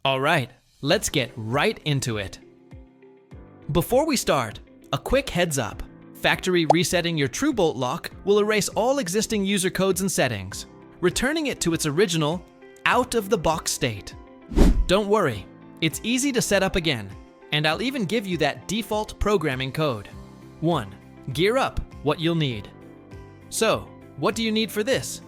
Alright, let's get right into it. Before we start, a quick heads up. Factory resetting your Tru-Bolt lock will erase all existing user codes and settings, returning it to its original, out-of-the-box state. Don't worry, it's easy to set up again, and I'll even give you that default programming code. 1. Gear up what you'll need. So, what do you need for this?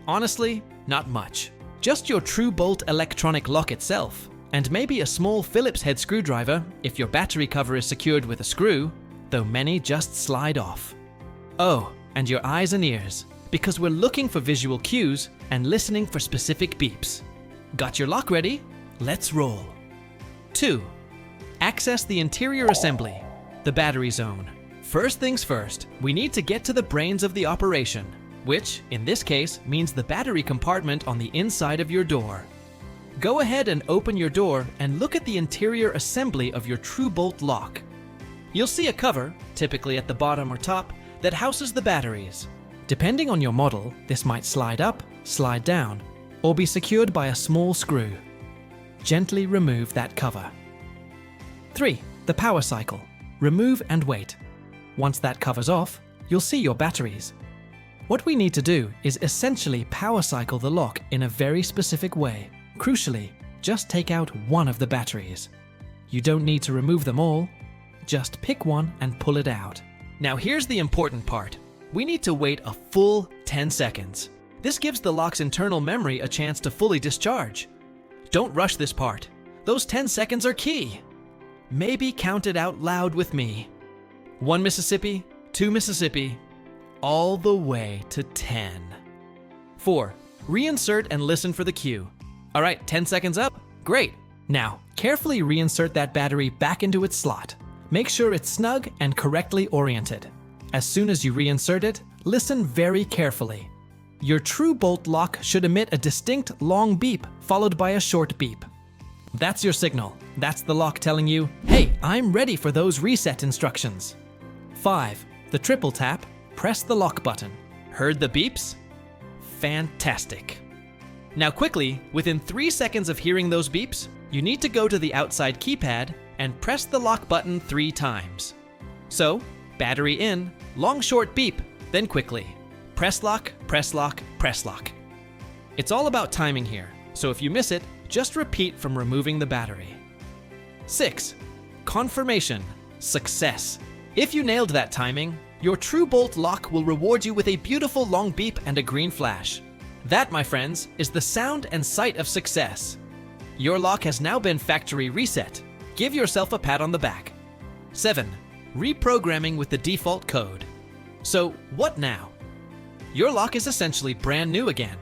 Honestly, not much. Just your Tru-Bolt electronic lock itself, and maybe a small Phillips head screwdriver if your battery cover is secured with a screw, though many just slide off. Oh, and your eyes and ears, because we're looking for visual cues and listening for specific beeps. Got your lock ready? Let's roll. 2. Access the interior assembly, the battery zone. First things first, we need to get to the brains of the operation, which, in this case, means the battery compartment on the inside of your door. Go ahead and open your door and look at the interior assembly of your Tru-Bolt lock. You'll see a cover, typically at the bottom or top, that houses the batteries. Depending on your model, this might slide up, slide down, or be secured by a small screw. Gently remove that cover. 3. The power cycle. Remove and wait. Once that cover's off, you'll see your batteries. What we need to do is essentially power cycle the lock in a very specific way. Crucially, just take out one of the batteries. You don't need to remove them all, just pick one and pull it out. Now here's the important part. We need to wait a full 10 seconds. This gives the lock's internal memory a chance to fully discharge. Don't rush this part. Those 10 seconds are key. Maybe count it out loud with me. 1 Mississippi, 2 Mississippi, all the way to 10. 4. Reinsert and listen for the cue. All right, 10 seconds up? Great. Now, carefully reinsert that battery back into its slot. Make sure it's snug and correctly oriented. As soon as you reinsert it, listen very carefully. Your Tru-Bolt lock should emit a distinct long beep followed by a short beep. That's your signal. That's the lock telling you, hey, I'm ready for those reset instructions. 5. The triple tap. Press the lock button. Heard the beeps? Fantastic. Now quickly, within 3 seconds of hearing those beeps, you need to go to the outside keypad and press the lock button 3 times. So, battery in, long short beep, then quickly. Press lock, press lock, press lock. It's all about timing here, so if you miss it, just repeat from removing the battery. 6. Confirmation. Success. If you nailed that timing, your Tru-Bolt lock will reward you with a beautiful long beep and a green flash. That, my friends, is the sound and sight of success. Your lock has now been factory reset. Give yourself a pat on the back. 7. Reprogramming with the default code. So, what now? Your lock is essentially brand new again.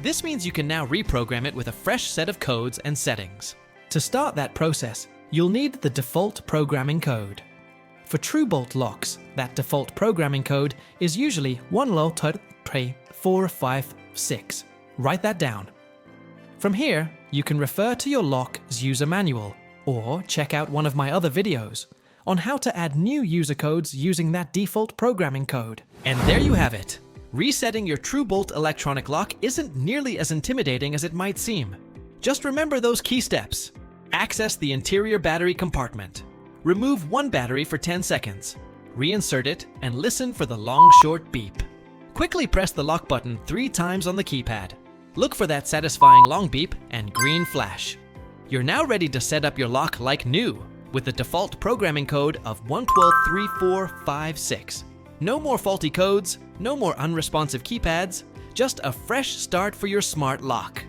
This means you can now reprogram it with a fresh set of codes and settings. To start that process, you'll need the default programming code. For Tru-Bolt locks, that default programming code is usually 1L456. Write that down. From here, you can refer to your lock's user manual or check out one of my other videos on how to add new user codes using that default programming code. And there you have it. Resetting your Tru-Bolt electronic lock isn't nearly as intimidating as it might seem. Just remember those key steps. Access the interior battery compartment. Remove one battery for 10 seconds. Reinsert it and listen for the long short beep. Quickly press the lock button 3 times on the keypad. Look for that satisfying long beep and green flash. You're now ready to set up your lock like new with the default programming code of 1123456. No more faulty codes, no more unresponsive keypads, just a fresh start for your smart lock.